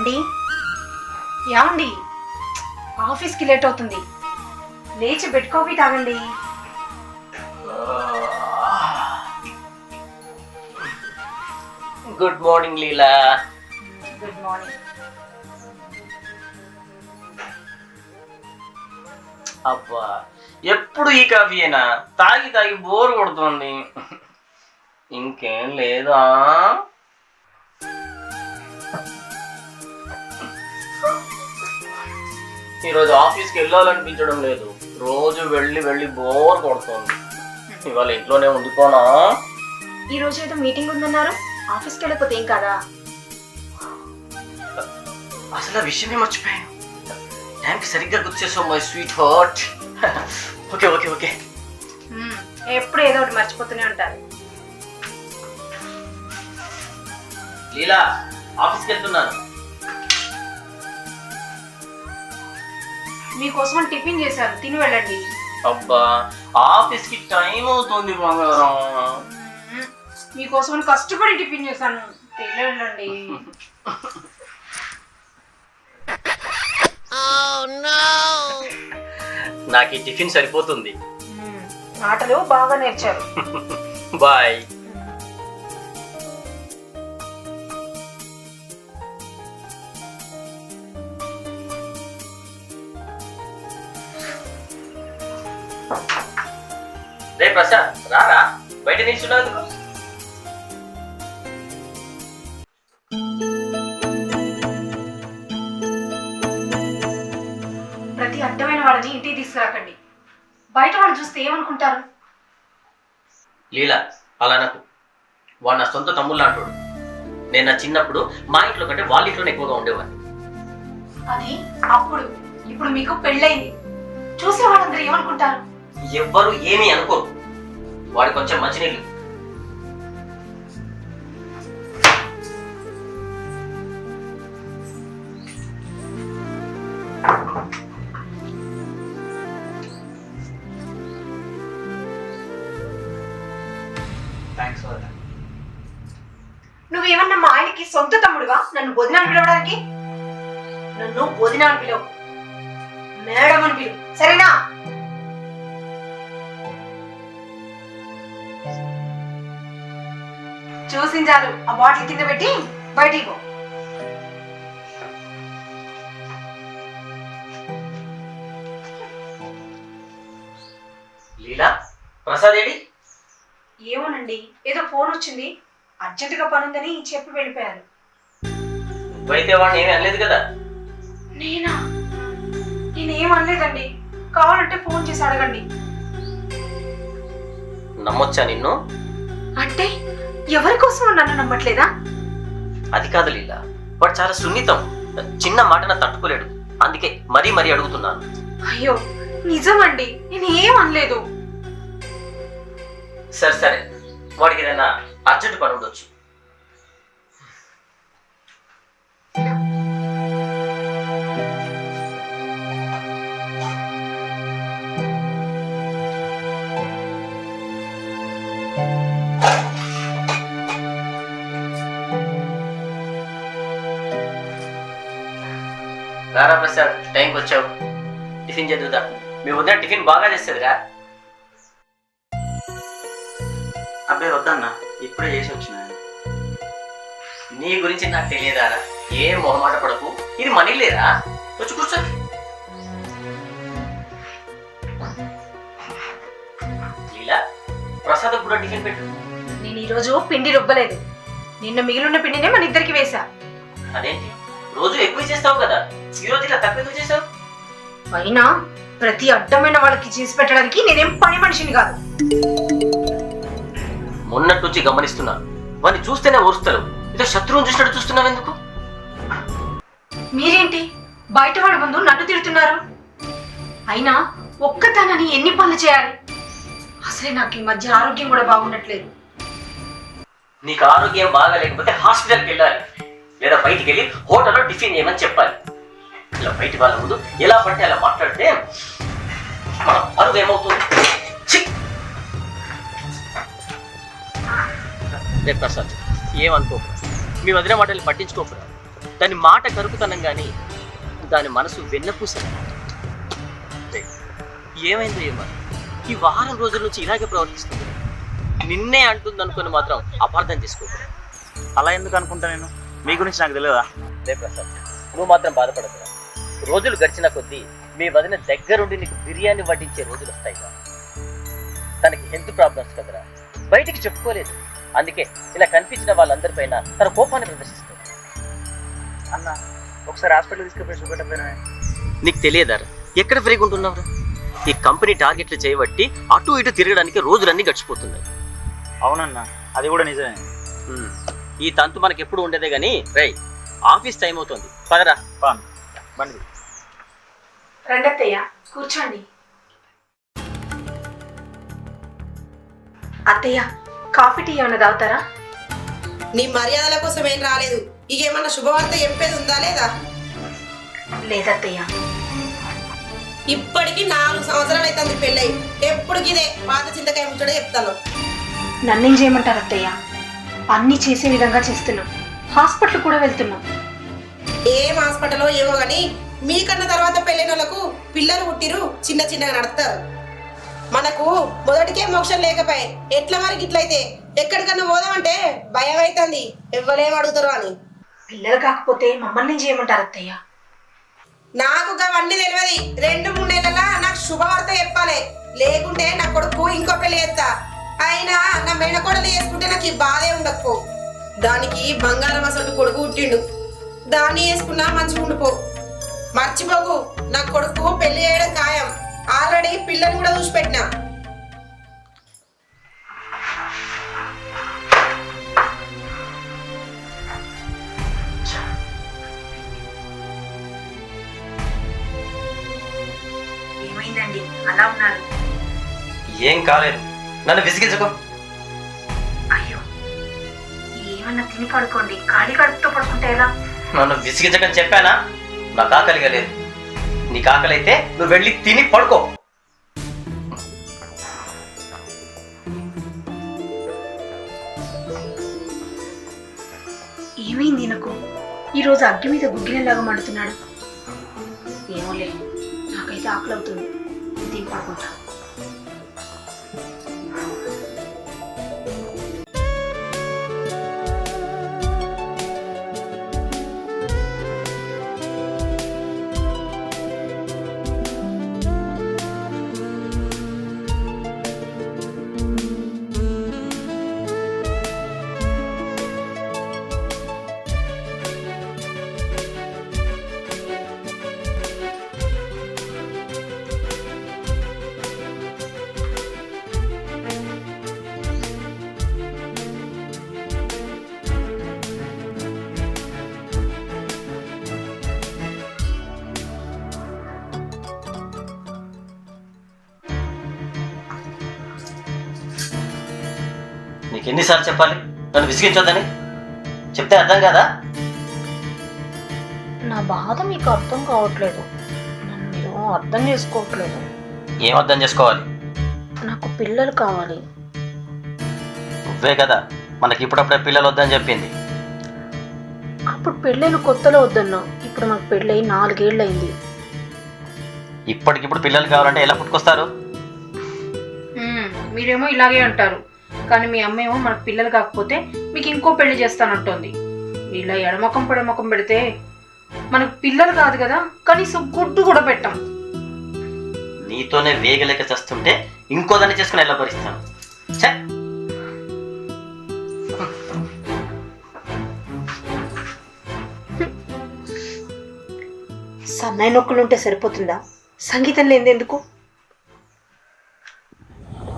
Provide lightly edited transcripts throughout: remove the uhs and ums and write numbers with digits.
ఏమండి ఏమండి ఆఫీస్కి లేట్ అవుతుంది, లేచి బెడ్ కాఫీ తాగండి. Good morning Leela. Good morning. అబ్బా, ఎప్పుడు ఈ కాఫీయేనా? తాగి తాగి బోర్ కొడుతుంది. ఇంకేం లేదా? ఈరోజు ఆఫీస్కి వెళ్ళాలనిపించడం లేదు. రోజు వెళ్ళి వెళ్ళి బోర్ కొడుతుంది. ఇవాళ ఇంట్లోనే ఉండిపోనా? ఈ రోజు ఏదో మీటింగ్ ఉందన్నారు, ఆఫీస్కి వెళ్ళకపోతే ఏం కాదా? అసలు ఆ విషయమే మర్చిపోయాను. టైంకి సరిగ్గా గుర్తు చేసావు my sweet heart. Okay okay okay. ఎప్పుడు ఏదో ఒకటి మర్చిపోతూనే ఉంటారు. లీలా, ఆఫీస్కి వెళ్తున్నాను. మీకోసం టిఫిన్ చేశారు, తిని వెళ్ళండి. అబ్బా, ఆఫీస్కి టైం అవుతుంది బంగారం. మీకోసం కష్టపడి టిఫిన్ చేశాను, తిని వెళ్ళండి. నాకు ఈ టిఫిన్ సరిపోతుంది. ఆటలు బాగా నేర్చారు. బాయ్. రే ప్రసాద్, రారా, బయట నిల్చున్నావు ఎందుకు? ప్రతి అడ్డమైన వాళ్ళని ఇంటికి తీసుకురాకండి, బయట వాళ్ళు చూస్తే ఏమనుకుంటారు? లీలా, అలా నాకు వాడు నా సొంత తమ్ముళ్ళు అంటాడు. నేను నా చిన్నప్పుడు మా ఇంట్లో కంటే వాళ్ళ ఇంట్లోనే ఎక్కువగా ఉండేవాడిని. అది అప్పుడు, ఇప్పుడు మీకు పెళ్ళయింది, చూసే వాళ్ళందరూ ఏమనుకుంటారు? ఎవ్వరు ఏమీ అనుకోరు. వాడు కొంచెం మంచినీళ్ళు. నువ్వేమన్నా మా ఆయనకి సొంత తమ్ముడుగా నన్ను వదినాన్ని పిలవడానికి? నన్ను వదినాన్ని పిలవు, మేడం అని పిలువు, సరేనా? చూసించాలు, ఆ బాటిల్ కింద పెట్టి బయటికి పో. లీలా, ప్రసాద్ ఏడి? ఏమోనండి, ఏదో ఫోన్ వచ్చింది, అర్జెంటుగా పనుందని చెప్పి వెళ్ళిపోయారు. నువ్వైతే వాడిని ఏమీ అనలేదు కదా? నేనేం అనలేదండి, కావాలంటే ఫోన్ చేసి అడగండి. నమ్మొచ్చా నిన్ను? అంటే ఎవరి కోసం నన్ను నమ్మట్లేదా? అది కాదు లీలా, వాడు చాలా సున్నితం. చిన్న మాటన తట్టుకోలేడు. అందుకే మరీ మరీ అడుగుతున్నాను. అయ్యో నిజమండి, నేనేం అనలేదు. సరే సరే, వాడికి ఏదైనా అర్జెంట్ పని ఉండొచ్చు. రారా ప్రసాద్, టైంకి వచ్చావు. టిఫిన్ చేద్దా? మీ వద్ద టిఫిన్ బాగా చేసేదిరా. అబ్బాయి వద్దన్నా, ఇప్పుడే చేసి వచ్చిన. నీ గురించి నాకు తెలియదారా? ఏం మొహమాట పడకు, ఇది మనీ లేరా. వచ్చి కూర్చో. లీలా, ప్రసాద్ కూడా టిఫిన్ పెట్టు. నేను ఈరోజు పిండి రుబ్బలేదు, నిన్న మిగిలిన పిండినే మన ఇద్దరికి వేశా. అదేంటి, రోజు ఎక్కువ చేస్తావు కదా, ఈ రోజు ఇలా తక్కువ ఎందుకు చేసావు? అయినా ప్రతి అడ్డమైన వాళ్ళకి చేసి పెట్టడానికి నేనేం పని మనిషిని కాదు. మొన్నటి నుంచి గమనిస్తున్నాను, వాడిని చూస్తేనే ఓరుస్తారు. ఇదో శత్రువుని చూసినట్టు చూస్తున్నావు ఎందుకు? మీరేంటి బయట వాడి ముందు నన్ను తిడుతున్నారు? అయినా ఒక్కదానని ఎన్ని పనులు చేయాలి? అసలే నాకు ఈ మధ్య ఆరోగ్యం కూడా బాగుండట్లేదు. నీకు ఆరోగ్యం బాగా లేకపోతే హాస్పిటల్కి వెళ్ళాలి, లేదా బయటికి వెళ్ళి హోటల్లో టిఫిన్ చేయమని చెప్పాలి. ఇలా బయటి వాళ్ళ ముందు ఎలా పడితే అలా మాట్లాడితే మన పరువు ఏమవుతుంది? రే ప్రసాద్, ఏమనుకోకు, మీ వదిన మాటలు పట్టించుకోకురా. దాని మాట కరుకుతనం కానీ దాని మనసు వెన్నపూస. ఏమైందో ఏమో ఈ వారం రోజుల నుంచి ఇలాగే ప్రవర్తిస్తుంది. నిన్నే అంటుంది అనుకుని మాత్రం అపార్థం చేసుకోకు. అలా ఎందుకు అనుకుంటా నేను? మీ గురించి నాకు తెలియదా? రే ప్రసాద్, నువ్వు మాత్రం బాధపడదురా. రోజులు గడిచిన కొద్దీ మీ వదిన దగ్గరుండి నీకు బిర్యానీ వడ్డించే రోజులు వస్తాయి కదా. తనకి హెల్త్ ప్రాబ్లమ్స్ కదరా, బయటికి చెప్పుకోలేదు. అందుకే ఇలా కనిపించిన వాళ్ళందరిపైన తన కోపాన్ని ప్రదర్శిస్తుంది. అన్న ఒకసారి హాస్పిటల్ తీసుకుపోయి చూపెట్టపోయినా? నీకు తెలియదారా ఎక్కడ ఫ్రీగా ఉంటున్నావురా? ఈ కంపెనీ టార్గెట్లు చేయబట్టి అటు ఇటు తిరగడానికి రోజులన్నీ గడిచిపోతున్నాయి. అవునన్నా, అది కూడా నిజమే. ఈ తంతు మనకి ఎప్పుడు ఉండేదే గానీ రై, ఆఫీస్ టైం అవుతుంది, పదరా. బండి రండత్తయ్య, కూర్చోండి. అత్తయ్య, కాఫీ టీ ఏమైనా తాగుతారా? నీ మర్యాదల కోసం ఏం రాలేదు. ఇకేమన్నా శుభవార్త చెప్పేది ఉందా లేదా? లేదత్తయ్య. ఇప్పటికి 4 సంవత్సరాలు అవుతుంది పెళ్ళై. ఎప్పుడు ఇదే పాత చింతకాయ ముచ్చడే చెప్తాను. నన్నేం చేయమంటారు అత్తయ్య? అన్నీ చేసే విధంగా చేస్తున్నాం. హాస్పిటల్ కూడా వెళ్తున్నాం. ఏం హాస్పిటలో ఏమో గాని మీకన్నా తర్వాత పెళ్ళైన వాళ్ళకు పిల్లలు పుట్టిరు, చిన్న చిన్నగా నడుస్తారు. మనకు మొదటికే మోక్షం లేకపోయే. ఎట్లా మరి ఇట్లయితే ఎక్కడికన్నా పోదామంటే భయం అవుతుంది, ఎవ్వరేం అడుగుతారు అని. పిల్లలు కాకపోతే మమ్మల్ని చేయమంటారు అత్తయ్య? నాకు అవన్నీ తెలియదు. 2-3 నెలల నాకు శుభవార్త చెప్పాలి, లేకుంటే నా కొడుకు ఇంకో పెళ్లి చేస్తా. అయినా నా మేనకోడలు చేసుకుంటే నాకు ఈ బాధే ఉండకపో. దానికి బంగారం అసలు కొడుకు పుట్టిండు, దాన్ని వేసుకున్నా మంచిగా ఉండిపో. మర్చిపోకు, నా కొడుకు పెళ్లి చేయడం ఖాయం. ఆల్రెడీ పిల్లని కూడా చూసి పెట్టినా. ఏమైందండి అలా ఉన్నారు? ఏం కాలేదు, నన్ను విసిగించుకో. అయ్యో, ఏమన్నా తిని పడుకోండి. ఖాళీ కడుపుతో పడుకుంటే ఎలా? నన్ను విసిగించకని చెప్పానా? నాకు ఆకలిగా లేదు. నీకు ఆకలి అయితే నువ్వు వెళ్ళి తిని పడుకో. ఏమైంది నాకు? ఈరోజు అగ్గి మీద గుగ్గినలాగా మండుతున్నాడు. ఏమోలే, నాకైతే ఆకలి అవుతుంది. తిని పడుకుంటా. నీకు ఎన్నిసార్లు చెప్పాలి నన్ను విసిగించొద్దని? చెప్తే అర్థం కాదా? నా బాధ మీకు అర్థం కావట్లేదు. నన్ను మీరు అర్థం చేసుకోవట్లేదు. ఏం అర్థం చేసుకోవాలి? నాకు పిల్లలు కావాలి. నువ్వే కదా మనకి ఇప్పుడప్పుడే పిల్లలు వద్దని చెప్పింది. అప్పుడు పెళ్ళైన కొత్తలో వద్దన్నా. ఇప్పుడు నాకు పెళ్ళై 4 ఏళ్ళు అయింది. ఇప్పటికిప్పుడు పిల్లలు కావాలంటే ఎలా పుట్టుకొస్తారు? మీరేమో ఇలాగే అంటారు, కానీ మీ అమ్మ ఏమో మనకు పిల్లలు కాకపోతే మీకు ఇంకో పెళ్లి చేస్తానంటోంది. ఇలా ఎడమకం పొడమకం పెడితే మనకు పిల్లలు కాదు కదా, కనీసం గుడ్డు కూడా పెట్టాం. నీతోనే వేగలేక చేస్తుంటే ఇంకోదాన్ని చేసుకుని ఎలా భరిస్తాను? సన్నాయి నొక్కులు ఉంటే సరిపోతుందా? సంగీతం లేదెందుకు?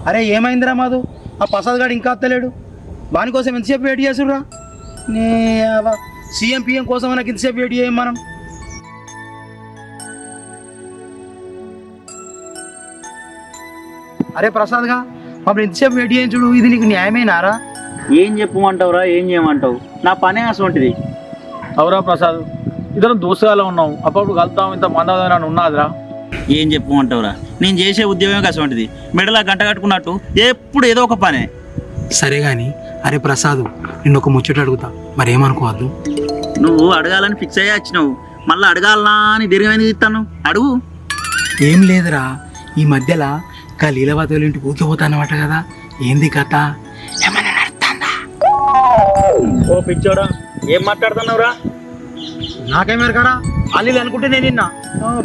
అరే ఏమైందిరా మాధు? ఆ ప్రసాద్ గారు ఇంకా వస్తలేడు. వానికోసం ఎంతసేపు వెయిట్ చేసుర్రా? నీ సీఎం పిఎం కోసం మనకి ఎంతసేపు వెయిట్ చేయం మనం? అరే ప్రసాద్గా మమ్మల్ని ఎంతసేపు వెయిట్ చేయించుడు, ఇది నీకు న్యాయమేనారా? ఏం చెప్పమంటావురా, ఏం చేయమంటావు? నా పనే అసలు. అవురా ప్రసాద్, ఇద్దరం దోస్తుగాలో ఉన్నాం. అప్పుడు కలుద్దాం, ఇంత మందమైన ఉన్నదిరా. ఏం చెప్పమంటావురా, నేను చేసే ఉద్యోగం కసంటిది. మెడలా గంట కట్టుకున్నట్టు ఎప్పుడు ఏదో ఒక పనే. సరే కానీ అరే ప్రసాద్, నిన్ను ఒక ముచ్చట అడుగుతా, మరేమనుకోవద్దు. నువ్వు అడగాలని ఫిక్స్ అయ్యి వచ్చినావు, మళ్ళీ అడగాలనా అని దీర్ఘమైంది ఇస్తాను. అడుగు. ఏం లేదురా, ఈ మధ్యలో లీలవతల ఇంటికి ఊకిపోతానమాట కదా, ఏంది కథ? ఏమన్నా నడుస్తుందా? ఓ పిచ్చోడా, ఏం మాట్లాడుతున్నావురా? నాకేమేరు కదా అల్లీలు అనుకుంటే నేను నిన్న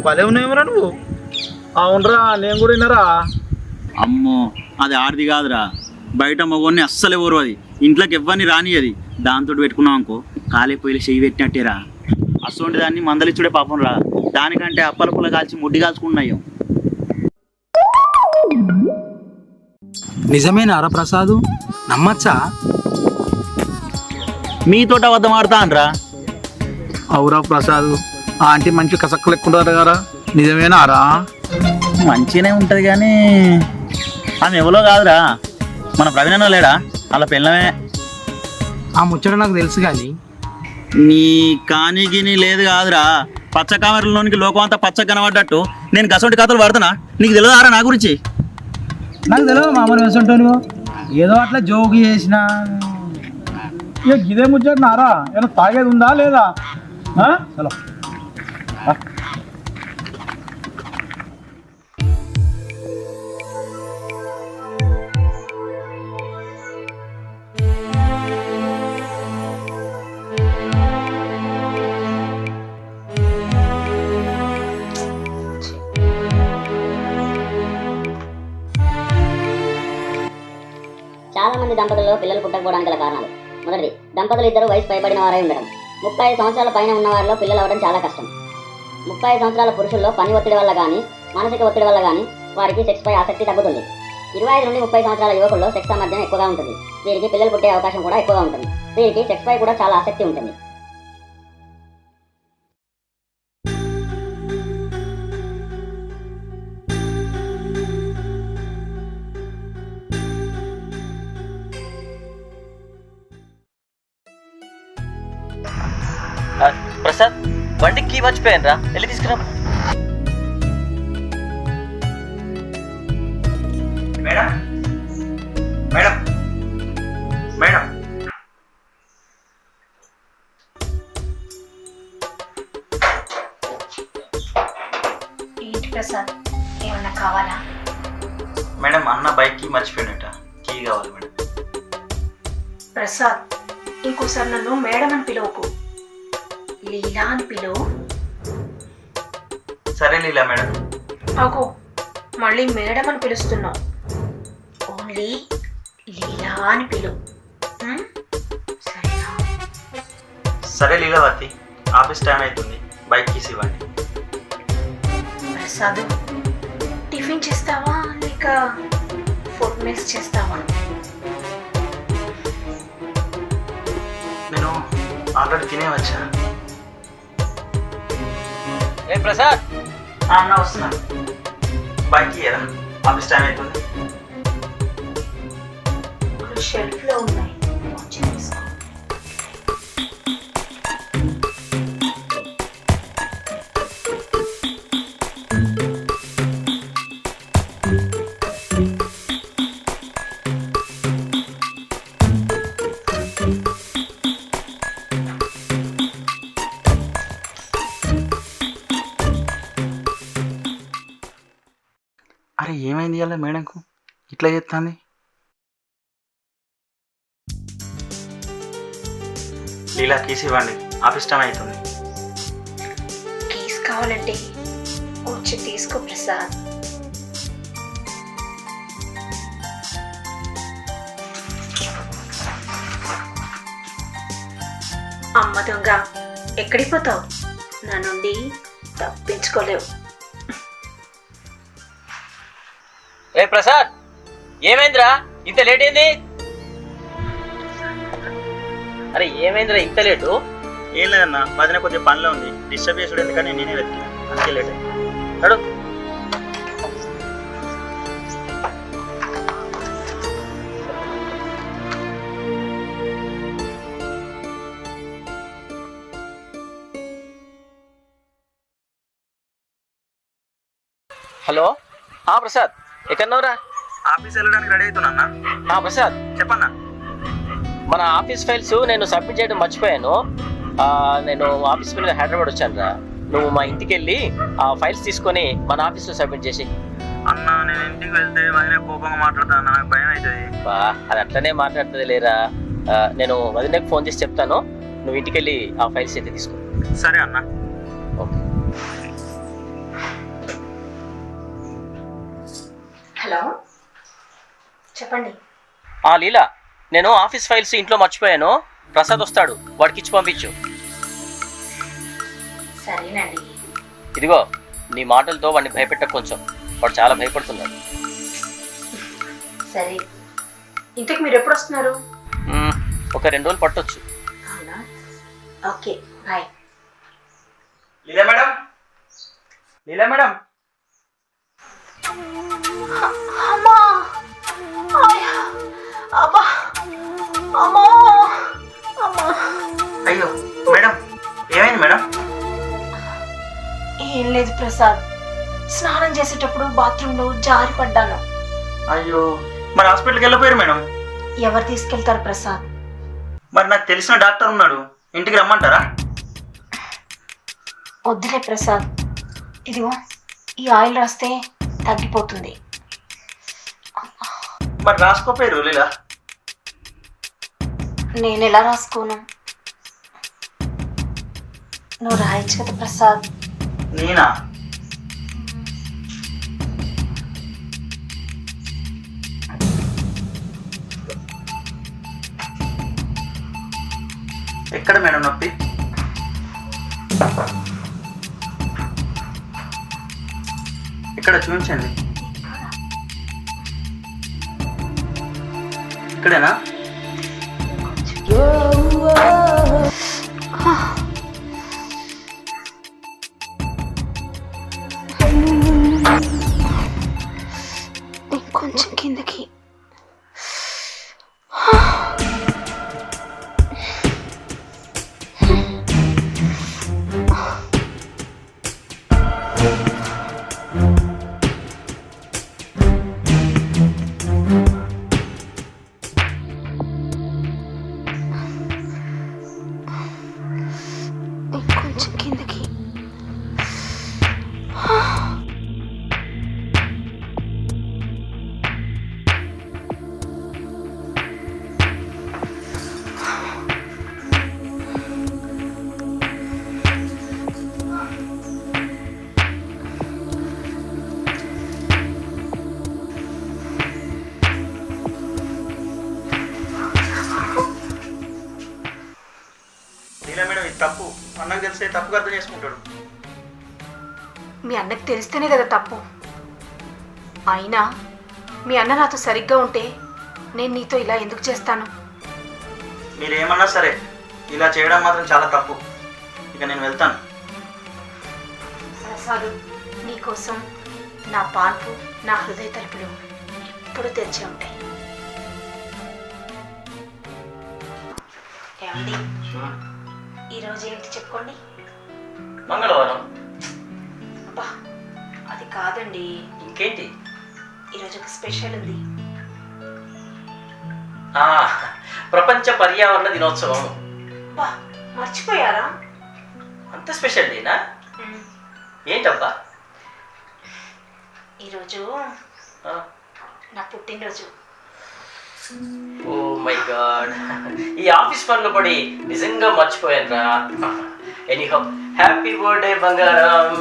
భలే ఉన్నాయేమరా నువ్వు. అవునరా, నేను కూడా విన్నారా. అమ్మో, అది ఆడిది కాదురా, బయట మగోన్ని అస్సలే ఊరు. అది ఇంట్లోకి ఎవ్వరిని రానియది. దాంతో పెట్టుకున్నాం అనుకో కాలే పొయ్యిలు చెయ్యి పెట్టినట్టేరా. అసోంటి దాన్ని మందలిచ్చుడే పాపం రా. దానికంటే అప్పల పుల్ల కాల్చి ముడ్డి కాల్చుకున్నాయో. నిజమేనా రా ప్రసాదు, నమ్మచ్చా? మీతోట అబద్ధం ఆడతా అనరా? అవురా ప్రసాద్, ఆ ఆంటీ మంచి కసక్కు లెక్కుంటారు కదా, నిజమేనా రా? మంచిగానే ఉంటుంది కానీ ఆమె ఎవరో కాదురా, మన ప్రవీణ లేడా అలా పిల్లమే. ఆ ముచ్చట నాకు తెలుసు కానీ నీ కానీ గిని లేదు కాదురా. పచ్చ కామెరలోనికి లోకం అంతా పచ్చ కనబడ్డట్టు నేను గసంటి కథలు పడుతున్నా. నీకు తెలియదారా నా గురించి? నాకు తెలియదు మామూలు వేసుంటాను, ఏదో అట్లా జోగు చేసిన. ఇక గిదే ముచ్చట్నారా? ఏమైనా తాగేది ఉందా లేదా? చలో. చాలా మంది దంపతుల్లో పిల్లలు పుట్టకపోవడానికి గల కారణాలు. మొదటిది, దంపతులు ఇద్దరు వయసు పైబడిన వారై ఉండడం. 35 సంవత్సరాల పైన ఉన్న వారిలో పిల్లలు అవ్వడం చాలా కష్టం. 35 సంవత్సరాల పురుషుల్లో పని ఒత్తిడి వల్ల కానీ మానసిక ఒత్తిడి వల్ల కానీ వారికి సెక్స్ పై ఆసక్తి తగ్గుతుంది. 25 నుండి 30 సంవత్సరాల యువకుల్లో సెక్స్ సామర్థ్యం ఎక్కువగా ఉంటుంది. వీరికి పిల్లలు పుట్టే అవకాశం కూడా ఎక్కువగా ఉంటుంది. వీరికి సెక్స్ పై కూడా చాలా ఆసక్తి ఉంటుంది. ప్రసాద్, బండికి కీ మర్చిపోయాను రా, వెళ్ళి తీసుకురా. మేడం మేడం మేడం ఏంటి ప్రసాద్, ఏమన్నా కావాలా? మేడం అన్న బైక్ కీ మర్చిపోయినట్ట, కీ కావాలి మేడం. ప్రసాద్, ఇంకోసారి నన్ను మేడం అని పిలవకు, లీలా అని పిలువు. సరే లీలా మేడం. అగో, మళ్ళీ మేడం అని పిలుస్తున్నావు. ఓన్లీ లీలా అని పిలువు, సరేనా? సరే లీలావతి, ఆఫీస్ టైం అవుతుంది, బైక్ కీస్ ఇవ్వండి. ప్రసాద్, టిఫిన్ చేస్తావా లేక ఫుడ్ మిక్స్ చేస్తావా? నేను ఆల్రెడీ తినే వచ్చా. ఏ ప్రసాద్, అన్న వస్తున్నా, బైక్ ఇయ్యరా, ఆఫీస్ టైం అవుతుంది. ఇక్కడ షెల్ఫ్లో ఉన్నాయి, వచ్చి తీసుకో. అరే ఏమైంది ఇవాళ మేడంకు ఇట్లా చేస్తుంది? లీలా కీస్ ఇవ్వండి, ఆఫీస్ టైం అవుతుంది. కీస్ కావాలంటే వచ్చి తీసుకో ప్రసాద్. అమ్మ దొంగ, ఎక్కడికి పోతావు? నా నుండి తప్పించుకోలేవు. ఏ ప్రసాద్, ఏమైందిరా ఇంత లేట్ అయింది? అరే ఏమైందిరా ఇంత లేటు? ఏం లేదన్నా, భజన కొద్దిగా పనిలో ఉంది, డిస్టర్బ్ చేసుడు ఎందుకని నేనే వెతికినా, అందుకే లేట్ అయింది. నడు. హలో, ప్రసాద్ ఎక్కడున్నావురా? ఆఫీస్ వెళ్ళడానికి రెడీ అవుతున్నా. ప్రసాద్ చెప్పన్నా. మన ఆఫీస్ ఫైల్స్ నేను సబ్మిట్ చేయడం మర్చిపోయాను. నేను ఆఫీస్ మీద హైదరాబాద్ వచ్చాను రా. నువ్వు మా ఇంటికి వెళ్ళి ఆ ఫైల్స్ తీసుకొని మన ఆఫీస్లో సబ్మిట్ చేసి. అన్న నేను ఇంటికి వెళ్తే వదిన కోపంగా మాట్లాడతాను, నాకు భయం అవుతుంది. అది అట్లనే మాట్లాడుతుంది లేరా. నేను వదినకు ఫోన్ చేసి చెప్తాను, నువ్వు ఇంటికి వెళ్ళి ఆ ఫైల్స్ అయితే తీసుకో. సరే అన్న. ఓకే. హలో, చెప్పండి. లీలా, నేను ఆఫీస్ ఫైల్స్ ఇంట్లో మర్చిపోయాను. ప్రసాద్ వస్తాడు, వాడికి ఇచ్చి పంపించు. సరేనండి. ఇదిగో నీ మాటలతో వాడిని భయపెట్టకు, కొంచెం వాడు చాలా భయపడుతున్నాడు. సరే, ఇంతకు మీరు ఎప్పుడు వస్తున్నారు? ఒక 2 రోజులు పట్టొచ్చు. అవునా, ఓకే, బాయ్. లీలా మేడం, లీలా మేడం. అమ్మా, అబ్బా, అమ్మా, అమ్మా. అయ్యో మేడం, ఏమైంది మేడం? ఏం లేదు ప్రసాద్, స్నానం చేసేటప్పుడు బాత్రూంలో జారి పడ్డాను. అయ్యో, మరి హాస్పిటల్కి వెళ్ళిపోయారు మేడం? ఎవరు తీసుకెళ్తారు ప్రసాద్? మరి నాకు తెలిసిన డాక్టర్ ఉన్నాడు, ఇంటికి రమ్మంటారా? వద్దులే ప్రసాద్, ఇదిగో ఈ ఆయిల్ రాస్తే తగ్గిపోతుంది. మరి రాసుకోపోయారు లీలా? నేను ఎలా రాసుకోను? నువ్వు రాయొచ్చు కదా ప్రసాద్. నేనా? ఎక్కడ మేడం నొప్పి? ఇక్కడ చూపించండి. ఇక్కడేనా? ఇంకొంచెం కిందకి. ఇంకొంచెం కిందకి. లీలా మేడం, ఇది తప్పు. అన్నకు తెలిస్తే తప్పుగా అర్థం చేసుకుంటాడు. మీ అన్నకు తెలిస్తేనే కదా తప్పు. అయినా మీ అన్న నాతో సరిగ్గా ఉంటే నేను నీతో ఇలా ఎందుకు చేస్తాను? మీరేమన్నా సరే, ఇలా చేయడం మాత్రం చాలా తప్పు. ఇక నేను వెళ్తాను. ప్రసాదు, నీకోసం నా పాన్పు, నా హృదయ తలుపులు ఎప్పుడు తెరిచి ఉంటాయి. ఏమండి, ఈరోజు ఏంటి చెప్పుకోండి. మంగళవారం. అబ్బా, అది కాదండి, ఇంకేంటి? ఈరోజు ఒక స్పెషల్ ఉంది. ప్రపంచ పర్యావరణ దినోత్సవం. అబ్బా, మర్చిపోయారా? అంత స్పెషల్ డేనా? ఏంటబ్బా? ఈరోజు నా పుట్టినరోజు. ఓ మై గాడ్, ఈ ఆఫీస్ పనులు పడి నిజంగా మర్చిపోయాను రా. ఎనీహౌ, హ్యాపీ బర్త్డే బంగారం.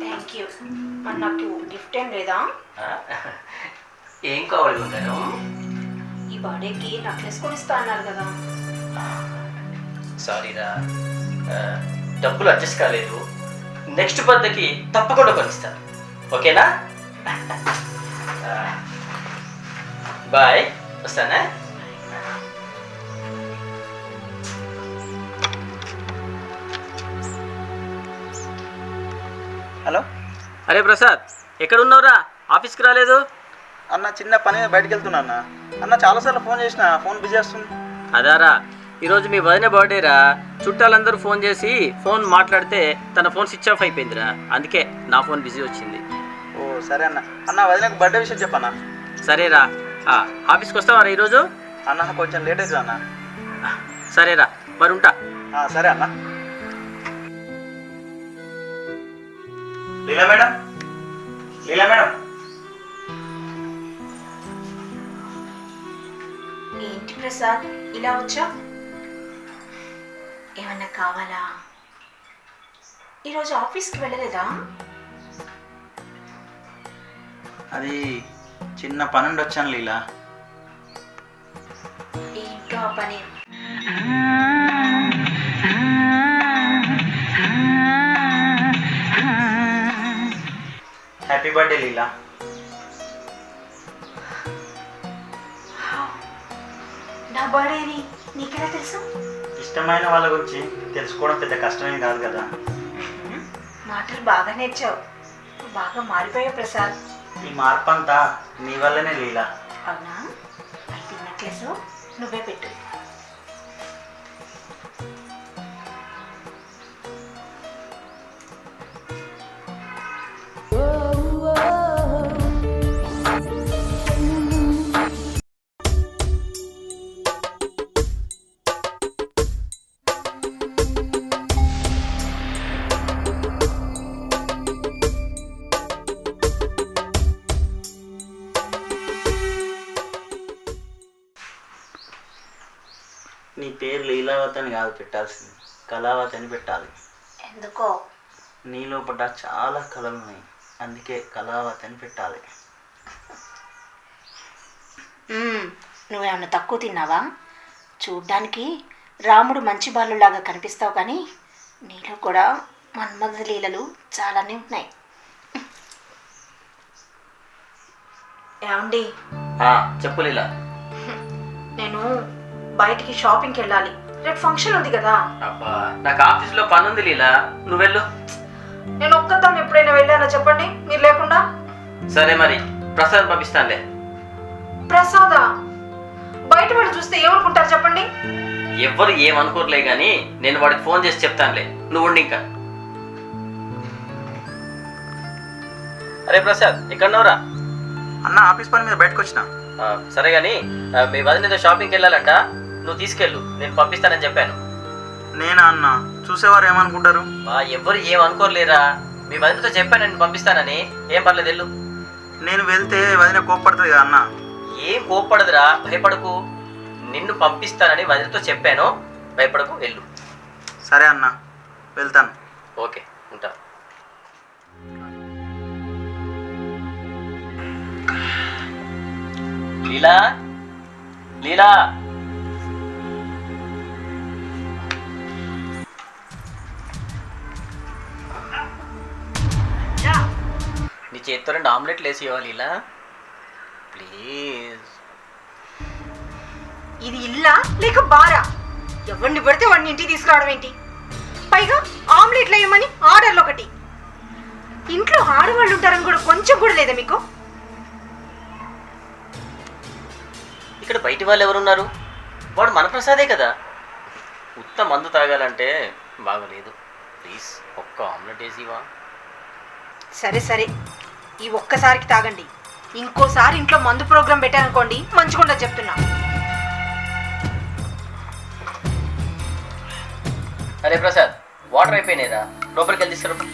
Thank you. మరి నాకు గిఫ్ట్ ఏం లేదా? ఏం కావాలి బంగారం? ఈ బర్త్డేకి నెక్లెస్ కొనిస్తా అన్నారు కదా. సారీ రా, డబ్బులు అడ్జస్ట్ కాలేదు. నెక్స్ట్ బర్త్డేకి తప్పకుండా కొనిస్తాను, ఓకేనా? బాయ్, వస్తానా? హలో. అరే ప్రసాద్, ఎక్కడ ఉన్నావురా? ఆఫీస్కి రాలేదు? అన్న, చిన్న పని మీద బయటకు వెళ్తున్నా అన్న. అన్న చాలాసార్లు ఫోన్ చేసిన, ఫోన్ బిజీ వస్తుంది. అదారా, ఈరోజు మీ వదిన బర్త్డేరా. చుట్టాలందరూ ఫోన్ చేసి ఫోన్ మాట్లాడితే తన ఫోన్ స్విచ్ ఆఫ్ అయిపోయిందిరా, అందుకే నా ఫోన్ బిజీ వచ్చింది. ఓ సరే అన్న. అన్న, వదినకు బర్త్డే విషయం చెప్పన్నా. సరేరా, ఆఫీస్కి వస్తావా ఈరోజు? అన్న కొంచెం లేట్ అవుతుంది అన్న. సరేరా, మరి ఉంటా. సరే అన్న. లీలా మేడం, లీలా మేడం. ఏంటి ప్రసాద్ ఇలా వచ్చా? ఏమన్నా కావాలా? ఈరోజు ఆఫీస్కి వెళ్ళలేదా? అది చిన్న పని ఉండి వచ్చాను లీలా. ఏంటో ఆ పని? హ్యాపీ బర్త్డే లీలా. నా బర్త్డేని నీకెలా తెలుసు? ఇష్టమైన వాళ్ళ గురించి తెలుసుకోవడం పెద్ద కష్టమేం కాదు కదా. మాటలు బాగా నేర్చావు. బాగా మారిపోయావు ప్రసాద్. ఈ మార్పు అంతా నీ వల్లనే లీలా. అవునా? అయితే నెక్లెస్ నువ్వే పెట్టు. నీ పేరు లీలావతి అని కాదు పెట్టాల్సింది, కళావతి అని పెట్టాలి. ఎందుకో? నీ లోపల చాలా కళలు ఉన్నాయి, అందుకే కళావతి అని పెట్టాలి. నువ్వేమన్నా తక్కువ తిన్నావా? చూడ్డానికి రాముడు మంచి బాలులాగా కనిపిస్తావు, కానీ నీలో కూడా మన్మథ లీలలు చాలానే ఉన్నాయి. ఏమండి, చెప్పు లీలా. నేను బయటికి షాపింగ్కి వెళ్ళాలి. రేపు ఫంక్షన్ ఉంది కదా. అబ్బా, నాకు ఆఫీస్లో పని ఉంది లీలా, నువ్వు వెళ్ళు. నేను ఒక్కదాన్ని ఎప్పుడైనా వెళ్ళానో చెప్పండి మీరు లేకుండా? సరే మరి, ప్రసాద్ పంపిస్తానులే. ప్రసాదా? బయట వాళ్ళు చూస్తే ఏమనుకుంటారు చెప్పండి? ఎవ్వరు ఏమనుకోరలే కానీ నేను వాడికి ఫోన్ చేసి చెప్తానులే, నువ్వు ఉండి ఇంకా. అరే ప్రసాద్, ఎక్కడున్నావురా? అన్న ఆఫీస్ పని మీద బయటకు వచ్చిన. సరే కానీ మీ వదిన షాపింగ్కి వెళ్ళాలంట, నువ్వు తీసుకెళ్ళు, నేను పంపిస్తానని చెప్పాను. నేనా అన్న? చూసేవారు ఏమనుకుంటారు? ఎవ్వరు ఏమనుకోరలేరా, మీ వదినతో చెప్పాను నేను పంపిస్తానని. ఏం పర్లేదు, వెళ్ళు. నేను వెళ్తే వదిన కోప్పడుతుంది కదా అన్న. ఏం కోప్పడదురా, భయపడకు. నిన్ను పంపిస్తానని వదినతో చెప్పాను, భయపడకు, వెళ్ళు. సరే అన్న, వెళ్తాను. ఓకే, ఉంటా. లీలా, లీలా. నీ చేతితో 2 ఆమ్లెట్లు వేసి ఇవ్వాలి లీలా, ప్లీజ్. ఇది ఇల్లా లేక బారా? ఎవరిని పడితే వాడిని ఇంటికి తీసుకురావడం ఏంటి? పైగా ఆమ్లెట్లు వేయమని ఆర్డర్లు ఒకటి. ఇంట్లో ఆడవాళ్ళు ఉంటారని కూడా కొంచెం కూడా లేదా మీకు? ఇక్కడ బయటి వాళ్ళు ఎవరున్నారు? వాడు మన ప్రసాదే కదా. ఉత్త మందు తాగాలంటే బాగలేదు. ప్లీజ్ ఒక్క ఆమ్లెట్ వేసివా? సరే సరే, ఈ ఒక్కసారికి తాగండి. ఇంకోసారి ఇంట్లో మందు ప్రోగ్రాం పెట్టారనుకోండి, మంచిగుండా చెప్తున్నా. అరే ప్రసాద్, వాటర్ అయిపోయినాయిరా, లోపలికి వెళ్ళి తీసుకురా.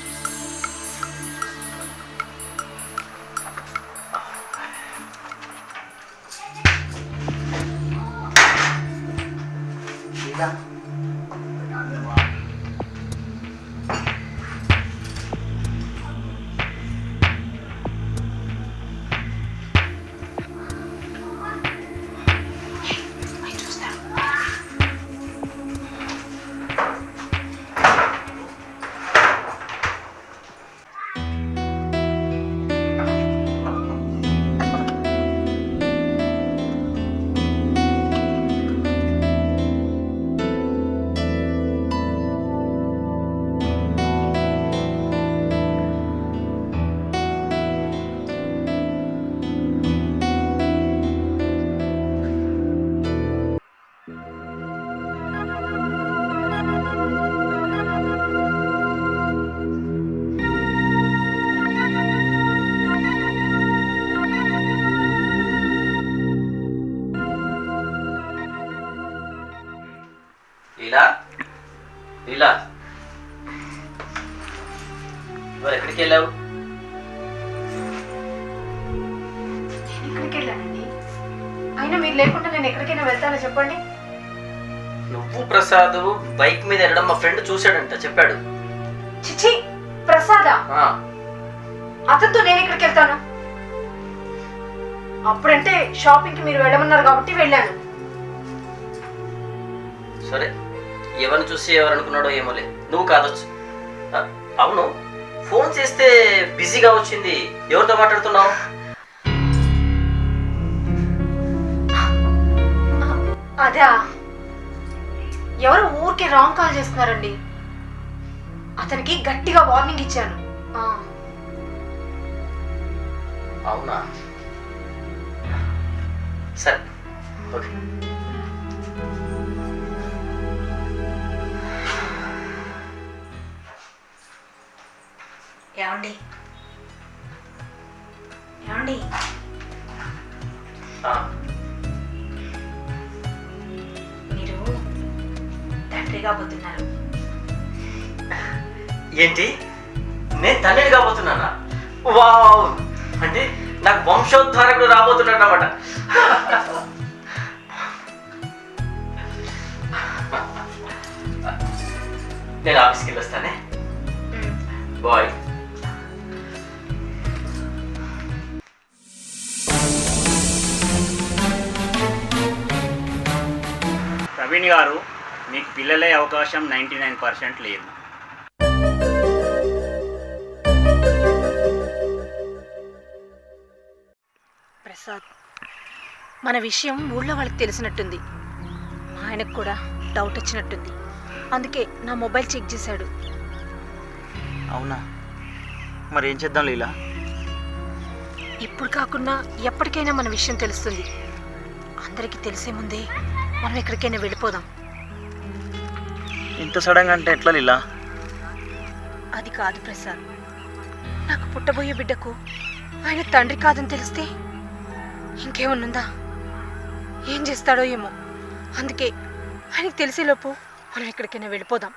ఇవాళ ఎక్కడికి వెళ్ళావు? నేను ఎక్కడికి వెళ్ళానండి? అయినా మీరు లేకుండా నేను ఎక్కడికైనా వెళ్తానో చెప్పండి. నువ్వు ప్రసాద్ బైక్ మీద వెళ్ళడం మా ఫ్రెండ్ చూశాడంట, చెప్పాడు. చిచి, ప్రసాద? ఆ, అతనితో నేను ఎక్కడికి వెళ్తాను? అప్పుడంటే షాపింగ్కి మీరు వెళ్ళమన్నారు కాబట్టి వెళ్ళాను. సరే, ఎవరిని చూసి ఎవరనుకున్నాడో ఏమోలే, నువ్వు కాదొచ్చు. అవును, ఫోన్ చేస్తే బిజీగా వచ్చింది, ఎవరితో మాట్లాడుతున్నావు? అదా, ఎవరు ఊరికే రాంగ్ కాల్ చేస్తున్నారండి. అతనికి గట్టిగా వార్నింగ్ ఇచ్చాను. అవునా, సరే, ఓకే. ఏమండి ఏమండి, మీరు తండ్రి కాబోతున్నారు. ఏంటి, నేను తండ్రిని కాబోతున్నానా? వావ్, అంటే నాకు వంశోద్ధారకుడు రాబోతున్నాడు అన్నమాట. నేను ఆఫీస్కి వెళ్ళొస్తానే, బాయ్. ప్రవీణ్ గారు, మీకు పిల్లలే అవకాశం 99% లేదు. ప్రసాద్, మన విషయం ఊళ్ళో వాళ్ళకి తెలిసినట్టుంది. మా ఆయనకు కూడా డౌట్ వచ్చినట్టుంది. అందుకే నా మొబైల్ చెక్ చేశాడు. అవునా, మరి ఏం చేద్దాం లీలా? ఇప్పుడు కాకుండా ఎప్పటికైనా మన విషయం తెలుస్తుంది. అందరికీ తెలిసే ముందే మనం ఎక్కడికైనా వెళ్ళిపోదాం. ఇంత సడన్గా అంటే ఎట్లా లీలా? అది కాదు ప్రసాద్, నాకు పుట్టబోయే బిడ్డకు ఆయన తండ్రి కాదని తెలిస్తే ఇంకేమన్నుందా? ఏం చేస్తాడో ఏమో. అందుకే ఆయనకి తెలిసేలోపు మనం ఎక్కడికైనా వెళ్ళిపోదాం.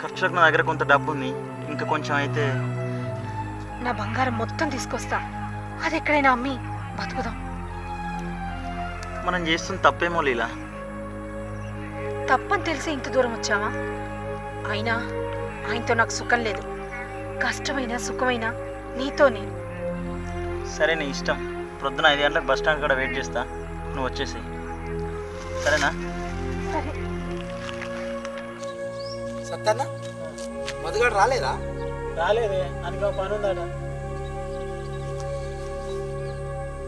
ఖర్చులకు నా దగ్గర కొంత డబ్బు ఉంది, ఇంకా కొంచెం అయితే. నా బంగారం మొత్తం తీసుకొస్తా, అది ఎక్కడైనా అమ్మి బతుకుదాం. మనం చేస్తుంది తప్పేమో లీలా. తప్పని తెలిసి ఇంత దూరం వచ్చావా? అయినా ఆయనతో నాకు సుఖం లేదు. కష్టమైనా సుఖమైనా నీతోనే. సరే, నీ ఇష్టం. ప్రొద్దున 5 గంటలకు బస్ స్టాండ్ కాడ వెయిట్ చేస్తా, నువ్వు వచ్చేసి. సరేనా? సరే. సత్తన్న, మధుగాడు రాలేదా? రాలేదే, అందుకో పని ఉందట.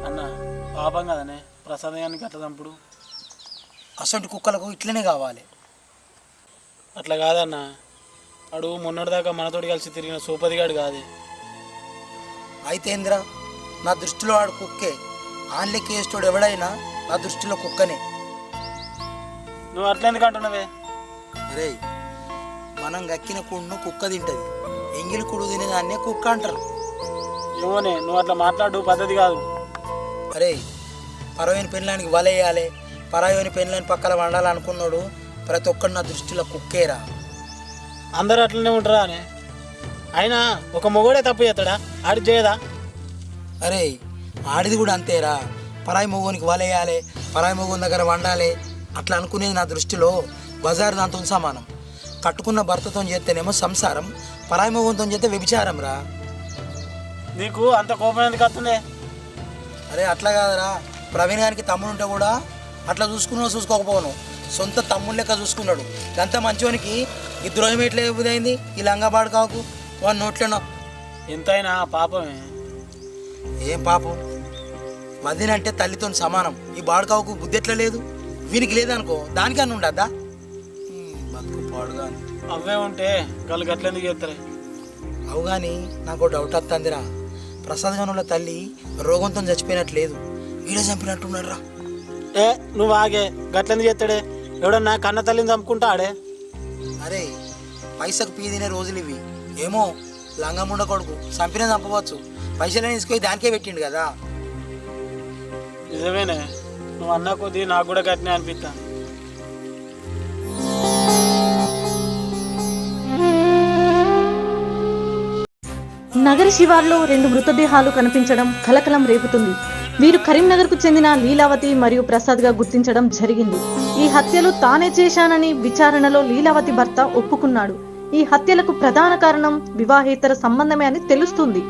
అన్న పాపం కదనే ప్రసాదానికి అట్లా చంపుడు. అసంటి కుక్కలకు ఇట్లనే కావాలి. అట్లా కాదన్న, వాడు మొన్నటిదాకా మనతోటి కలిసి తిరిగిన సూపదిగాడు కాదే. అయితే ఏందిరా, నా దృష్టిలో వాడు కుక్కే. ఆన్లకి వేసేటోడు ఎవడైనా నా దృష్టిలో కుక్కనే. నువ్వు అట్లా ఎందుకు అంటున్నావే? అరే, మనం గక్కిన కూడును కుక్క తింటది, ఎంగిలి కుడు తినేదాన్నే కుక్క అంటారు. ఏమోనే, నువ్వు అట్లా మాట్లాడు పద్ధతి కాదు. అరే, పరవైన పెళ్ళానికి వలేయాలి, పరాయోని పెళ్ళని పక్కన వండాలనుకున్నాడు ప్రతి ఒక్కడు నా దృష్టిలో కుక్కేరా. అందరూ అట్లనే ఉంటారా అని? అయినా ఒక మొగోడే తప్పు చేస్తాడా? ఆడి చేయదా? అరే, ఆడిది కూడా అంతేరా. పరాయి మొగోనికి వలేయాలి, పరాయి మొగోని దగ్గర వండాలి అట్లా అనుకునేది నా దృష్టిలో బజారు దాంతో సమానం. కట్టుకున్న భర్తతో చేస్తేనేమో సంసారం, పరాయి మొగంతో చేస్తే వ్యభిచారం రా. నీకు అంత కోపం ఎందుకు వస్తుంది? అరే అట్లా కాదురా, ప్రవీణ్ గారికి తమ్ముడు ఉంటే కూడా అట్లా చూసుకోకపోను, సొంత తమ్ముడు లెక్క చూసుకున్నాడు. అంత మంచోనికి ఈ ద్రోహం ఎట్లా ఇవ్వదైంది? ఈ లంగాబాడు కాకు వాడి నోట్లేనా. ఎంతైనా పాపమే. ఏం పాపం? వదినంటే తల్లితో సమానం. ఈ బాడుకావుకు బుద్ధి ఎట్లా లేదు? వీనికి లేదనుకో, దానికన్నా ఉండద్దా? బతుకు పాడుగా అవే ఉంటే వాళ్ళు గట్లెందుకు చేస్తారే? అవు కానీ నాకు డౌట్ వస్తుందిరా. ప్రసాద్ గానుల తల్లి రోగంతో చచ్చిపోయినట్లేదు, వీడే చంపినట్టున్నాడు రా. ఏ నువ్వు ఆగే, గట్లెందుకు చేస్తాడే? ఎవడన్నా కన్న తల్లిని చంపుకుంటా ఆడే. అరే, పైసకు పీ తినే రోజులు ఇవి. ఏమో లంగముండ కొడుకు చంపిన చంపవచ్చు, పైసలని తీసుకొని దానికే పెట్టిండు కదా. నిజమేనే, నువ్వు అన్న కొద్దీ నాకు కూడా గట్టినే అనిపిస్తా. నగర శివార్లో 2 మృతదేహాలు కనిపించడం కలకలం రేపుతుంది. వీరు కరీంనగర్కు చెందిన లీలావతి మరియు ప్రసాద్గా గుర్తించడం జరిగింది. ఈ హత్యలు తానే చేశానని విచారణలో లీలావతి భర్త ఒప్పుకున్నాడు. ఈ హత్యలకు ప్రధాన కారణం వివాహేతర సంబంధమే అని తెలుస్తుంది.